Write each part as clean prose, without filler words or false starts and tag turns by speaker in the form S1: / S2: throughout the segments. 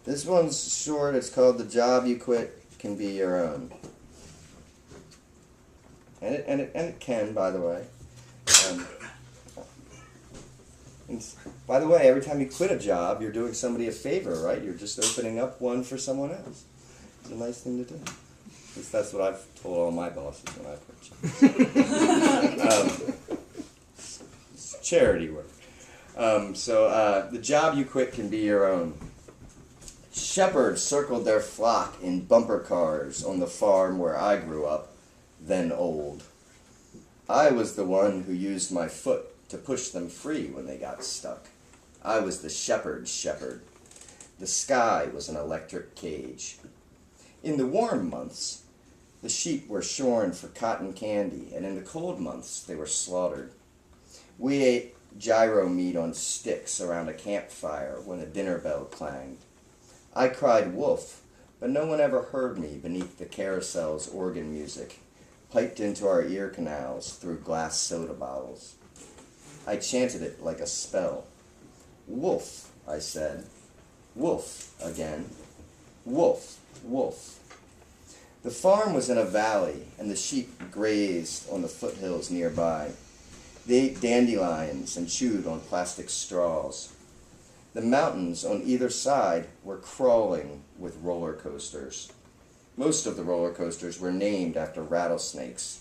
S1: This one's short. It's called "The Job You Quit Can Be Your Own," and it can, by the way. By the way, every time you quit a job, you're doing somebody a favor, right? You're just opening up one for someone else. It's a nice thing to do. At least that's what I've told all my bosses when I quit jobs. It's charity work. The job you quit can be your own. Shepherds circled their flock in bumper cars on the farm where I grew up, then old. I was the one who used my foot to push them free when they got stuck. I was the shepherd's shepherd. The sky was an electric cage. In the warm months, the sheep were shorn for cotton candy, and in the cold months, they were slaughtered. We ate gyro meat on sticks around a campfire when a dinner bell clanged. I cried wolf, but no one ever heard me beneath the carousel's organ music, piped into our ear canals through glass soda bottles. I chanted it like a spell. Wolf, I said. Wolf again. Wolf, wolf. The farm was in a valley, and the sheep grazed on the foothills nearby. They ate dandelions and chewed on plastic straws. The mountains on either side were crawling with roller coasters. Most of the roller coasters were named after rattlesnakes.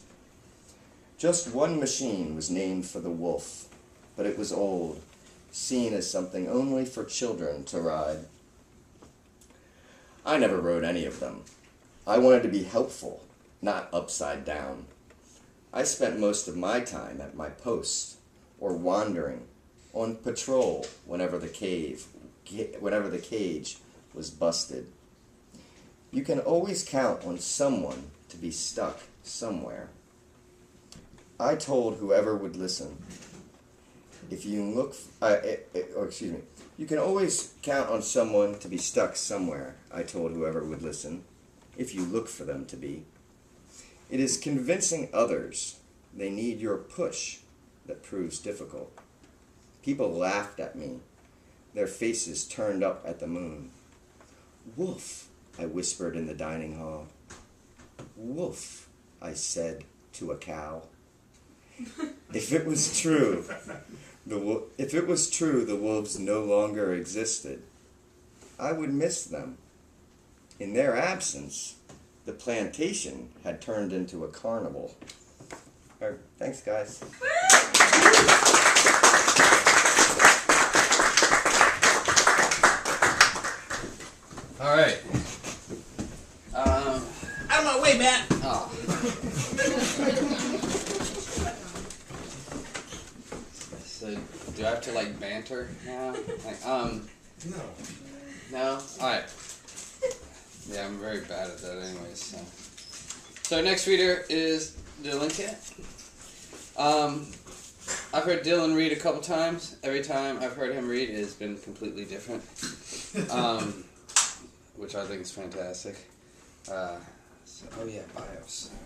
S1: Just one machine was named for the wolf, but it was old, seen as something only for children to ride. I never rode any of them. I wanted to be helpful, not upside down. I spent most of my time at my post, or wandering, on patrol whenever the cage was busted. You can always count on someone to be stuck somewhere. I told whoever would listen. You can always count on someone to be stuck somewhere, I told whoever would listen, if you look for them to be. It is convincing others they need your push that proves difficult. People laughed at me, their faces turned up at the moon. Wolf, I whispered in the dining hall. Wolf, I said to a cow. If it was true, the wolves no longer existed, I would miss them. In their absence, the plantation had turned into a carnival. All right, thanks, guys.
S2: All right. Out of my way, Matt. Oh. So, do I have to like banter now?
S3: No.
S2: No? Alright. Yeah, I'm very bad at that anyways, so our next reader is Dylan Kent. I've heard Dylan read a couple times. Every time I've heard him read, it has been completely different. Which I think is fantastic. Oh yeah, bio, sorry.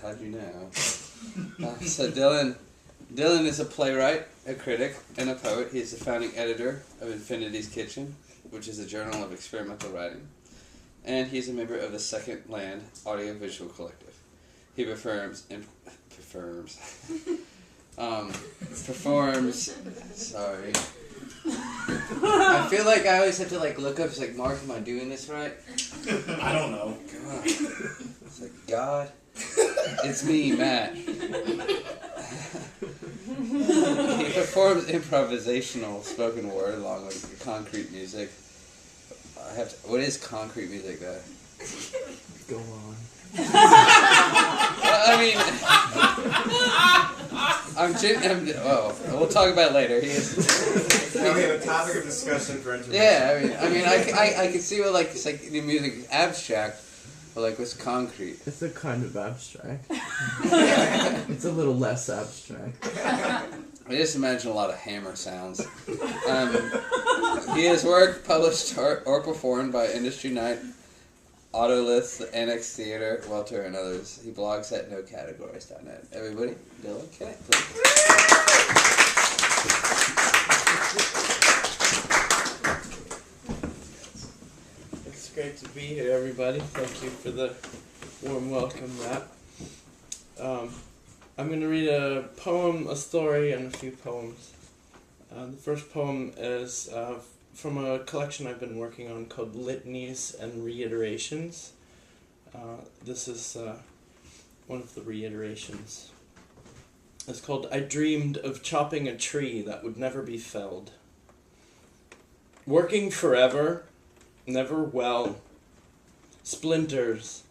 S2: How'd you know? So Dylan is a playwright, a critic, and a poet. He's the founding editor of Infinity's Kitchen, which is a journal of experimental writing. And he's a member of the Second Land Audiovisual Collective. He performs. Sorry. I feel like I always have to like look up. It's like, Mark, am I doing this right?
S3: I don't know.
S2: God. It's like, God. It's me, Matt. He performs improvisational spoken word along with concrete music. What is concrete music, though?
S4: Go on.
S2: Well, I mean, we'll talk about it later. He is.
S5: Now we have a topic of discussion for intermission.
S2: Yeah, I can see what it's like the music is abstract, but like what's concrete?
S4: It's a kind of abstract. It's a little less abstract.
S2: I just imagine a lot of hammer sounds. He has work published or performed by Industry Night Autolith, the Annex Theater, Welter, and others. He blogs at nocategories.net. Everybody, Dylan, can I please?
S4: It's great to be here, everybody. Thank you for the warm welcome, Matt. I'm going to read a poem, a story, and a few poems. The first poem is from a collection I've been working on called Litanies and Reiterations. This is one of the reiterations. It's called I Dreamed of Chopping a Tree That Would Never Be Felled. Working forever, never well. Splinters,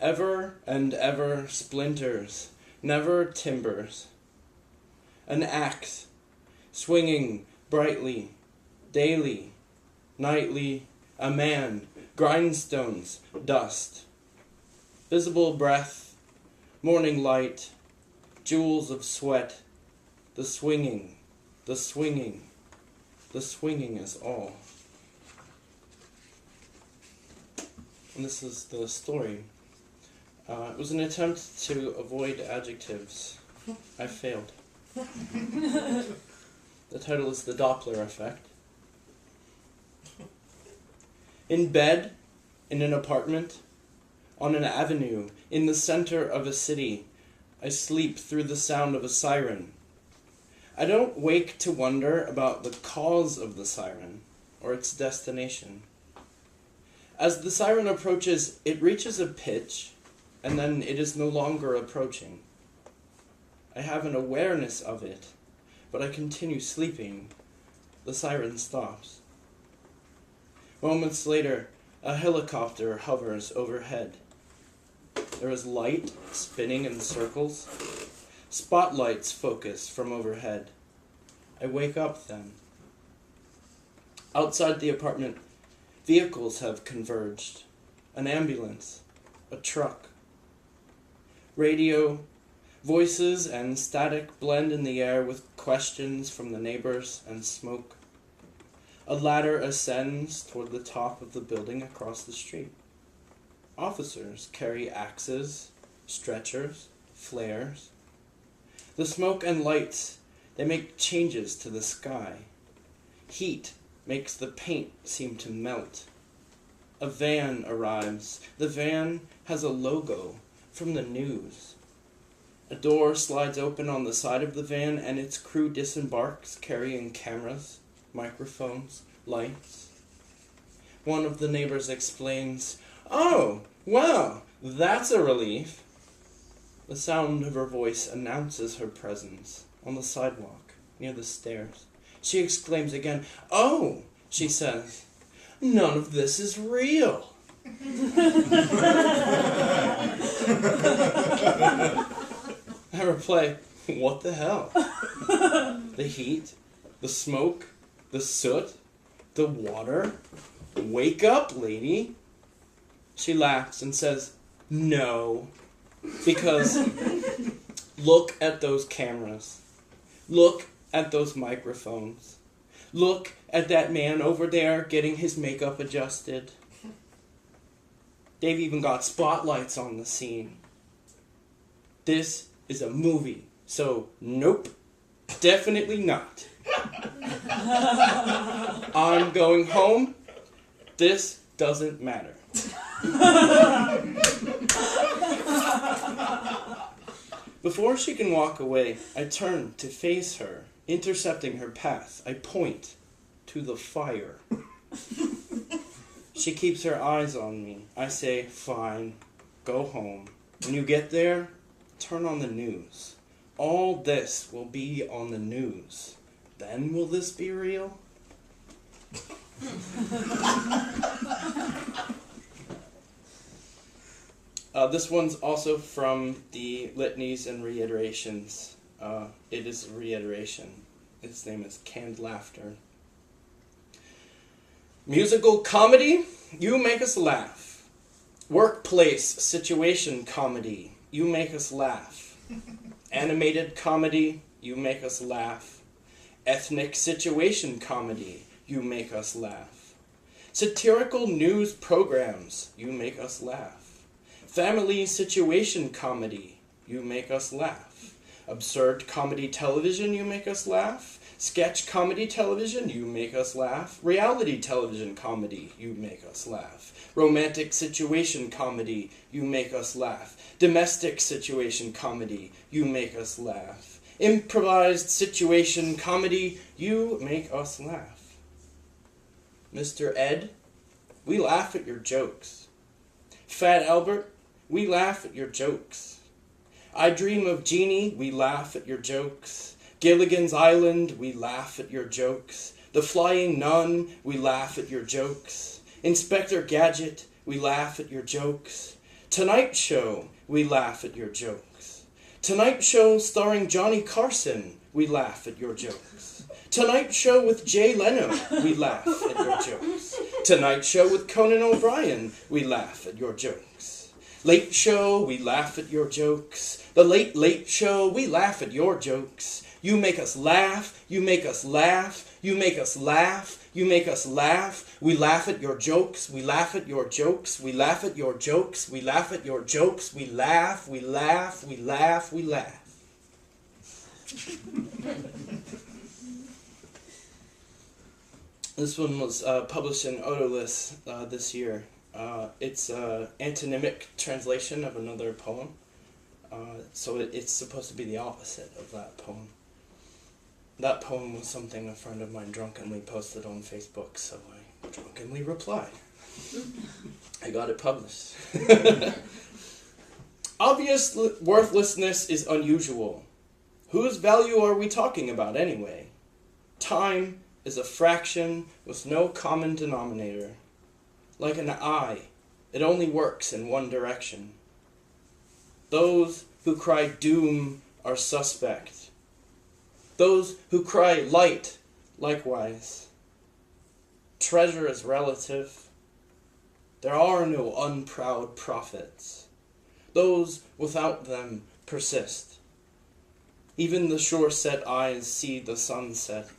S4: ever and ever splinters, never timbers. An axe, swinging brightly, daily, nightly, a man, grindstones, dust. Visible breath, morning light, jewels of sweat, the swinging, the swinging, the swinging is all. And this is the story. It was an attempt to avoid adjectives. I failed. The title is The Doppler Effect. In bed, in an apartment, on an avenue, in the center of a city, I sleep through the sound of a siren. I don't wake to wonder about the cause of the siren or its destination. As the siren approaches, it reaches a pitch, and then it is no longer approaching. I have an awareness of it, but I continue sleeping. The siren stops. Moments later, a helicopter hovers overhead. There is light spinning in circles. Spotlights focus from overhead. I wake up then. Outside the apartment, vehicles have converged. An ambulance, a truck. Radio, voices and static blend in the air with questions from the neighbors and smoke. A ladder ascends toward the top of the building across the street. Officers carry axes, stretchers, flares. The smoke and lights, they make changes to the sky. Heat makes the paint seem to melt. A van arrives. The van has a logo from the news. A door slides open on the side of the van and its crew disembarks carrying cameras, microphones, lights. One of the neighbors explains, "Oh, wow, that's a relief." The sound of her voice announces her presence on the sidewalk near the stairs. She exclaims again, "Oh," she says, "none of this is real." I reply, "What the hell? The heat, the smoke, the soot, the water. Wake up, lady." She laughs and says, "No, because look at those cameras. Look at those microphones. Look at that man over there getting his makeup adjusted. They've even got spotlights on the scene. This is a movie, so nope, definitely not. I'm going home. This doesn't matter." Before she can walk away, I turn to face her, intercepting her path. I point to the fire. She keeps her eyes on me. I say, "Fine, go home. When you get there, turn on the news. All this will be on the news. Then will this be real?" This one's also from the Litanies and Reiterations. It is a reiteration. Its name is Canned Laughter. Musical comedy, you make us laugh. Workplace situation comedy, you make us laugh. Animated comedy, you make us laugh. Ethnic situation comedy, you make us laugh. Satirical news programs, you make us laugh. Family situation comedy, you make us laugh. Absurd comedy television, you make us laugh. Sketch comedy television, you make us laugh. Reality television comedy, you make us laugh. Romantic situation comedy, you make us laugh. Domestic situation comedy, you make us laugh. Improvised situation comedy, you make us laugh. Mr. Ed, we laugh at your jokes. Fat Albert, we laugh at your jokes. I Dream of Jeannie, we laugh at your jokes. Gilligan's Island, we laugh at your jokes. The Flying Nun, we laugh at your jokes. Inspector Gadget, we laugh at your jokes. Tonight Show, we laugh at your jokes. Tonight Show starring Johnny Carson, we laugh at your jokes. Tonight Show with Jay Leno, we laugh at your jokes. Tonight Show with Conan O'Brien, we laugh at your jokes. Late Show, we laugh at your jokes. The Late Late Show, we laugh at your jokes. You make us laugh, you make us laugh, you make us laugh, you make us laugh. We laugh at your jokes, we laugh at your jokes, we laugh at your jokes, we laugh at your jokes, we laugh, we laugh, we laugh, we laugh. This one was published in Odolus this year. It's an antonymic translation of another poem. So it's supposed to be the opposite of that poem. That poem was something a friend of mine drunkenly posted on Facebook, so I drunkenly replied. I got it published. Obvious worthlessness is unusual. Whose value are we talking about anyway? Time is a fraction with no common denominator. Like an eye, it only works in one direction. Those who cry doom are suspect. Those who cry light, likewise. Treasure is relative. There are no unproud prophets. Those without them persist. Even the sure-set eyes see the sunset.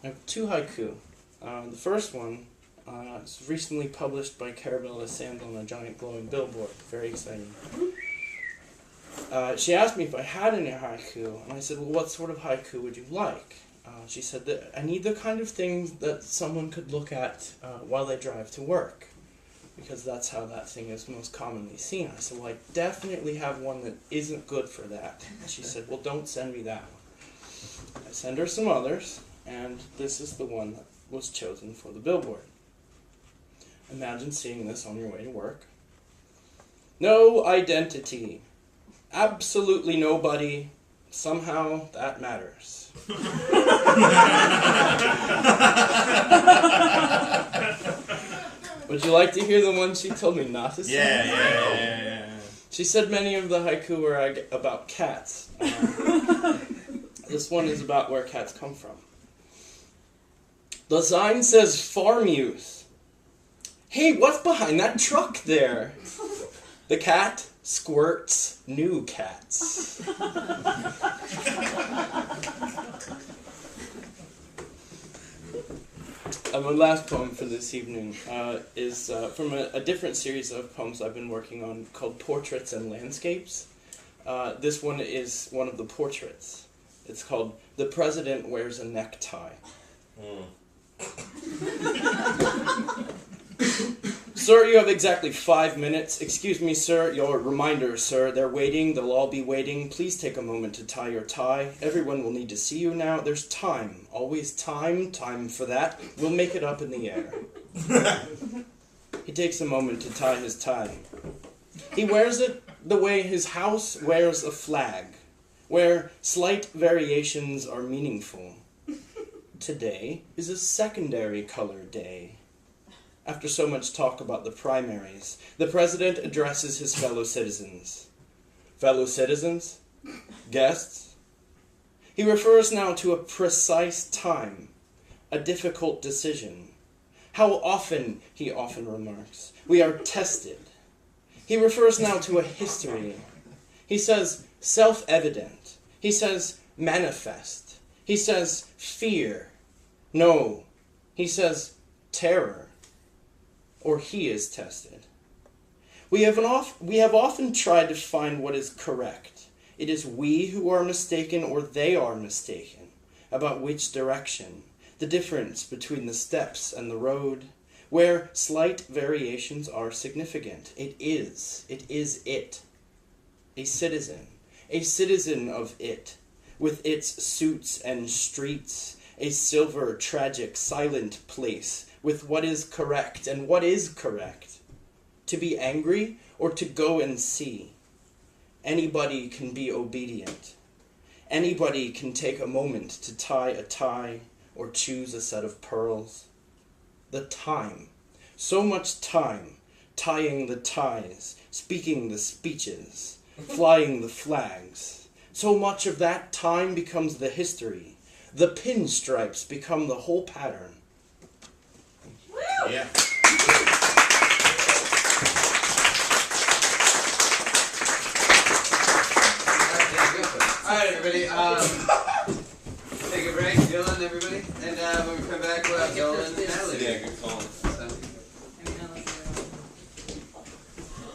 S4: I have two haiku. The first one is recently published by Carabella Sands on a giant glowing billboard. Very exciting. She asked me if I had any haiku, and I said, well, what sort of haiku would you like? She said that I need the kind of things that someone could look at while they drive to work, because that's how that thing is most commonly seen. I said, well, I definitely have one that isn't good for that. And she said, well, don't send me that one. I sent her some others, and this is the one that was chosen for the billboard. Imagine seeing this on your way to work. No identity. Absolutely nobody. Somehow that matters. Would you like to hear the one she told me not to say?
S5: Yeah.
S4: She said many of the haiku were about cats. This one is about where cats come from. The sign says farm use. Hey, what's behind that truck there? The cat squirts new cats. My last poem for this evening is from a different series of poems I've been working on called Portraits and Landscapes. This one is one of the portraits. It's called The President Wears a Necktie. Sir, you have exactly 5 minutes. Excuse me, sir. Your reminder, sir. They're waiting. They'll all be waiting. Please take a moment to tie your tie. Everyone will need to see you now. There's time. Always time. Time for that. We'll make it up in the air. He takes a moment to tie his tie. He wears it the way his house wears a flag, where slight variations are meaningful. Today is a secondary color day. After so much talk about the primaries, the president addresses his fellow citizens. Fellow citizens? Guests? He refers now to a precise time, a difficult decision. How often, he often remarks, we are tested. He refers now to a history. He says self-evident. He says manifest. He says fear. No, he says terror, or he is tested. We have often tried to find what is correct. It is we who are mistaken, or they are mistaken, about which direction, the difference between the steps and the road, where slight variations are significant. It is it. A citizen of it, with its suits and streets, a silver, tragic, silent place, with what is correct and what is correct. To be angry or to go and see. Anybody can be obedient. Anybody can take a moment to tie a tie or choose a set of pearls. The time. So much time. Tying the ties. Speaking the speeches. Flying the flags. So much of that time becomes the history. The pinstripes become the whole pattern.
S3: Yeah.
S2: Alright, everybody, take a break, Dylan, everybody, and when we come back, we'll have Dylan and Natalie.
S5: Yeah, good call.
S2: So,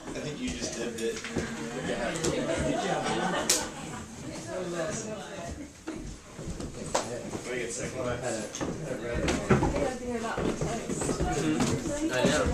S5: I think you just dipped it. Wait a second.
S6: I know.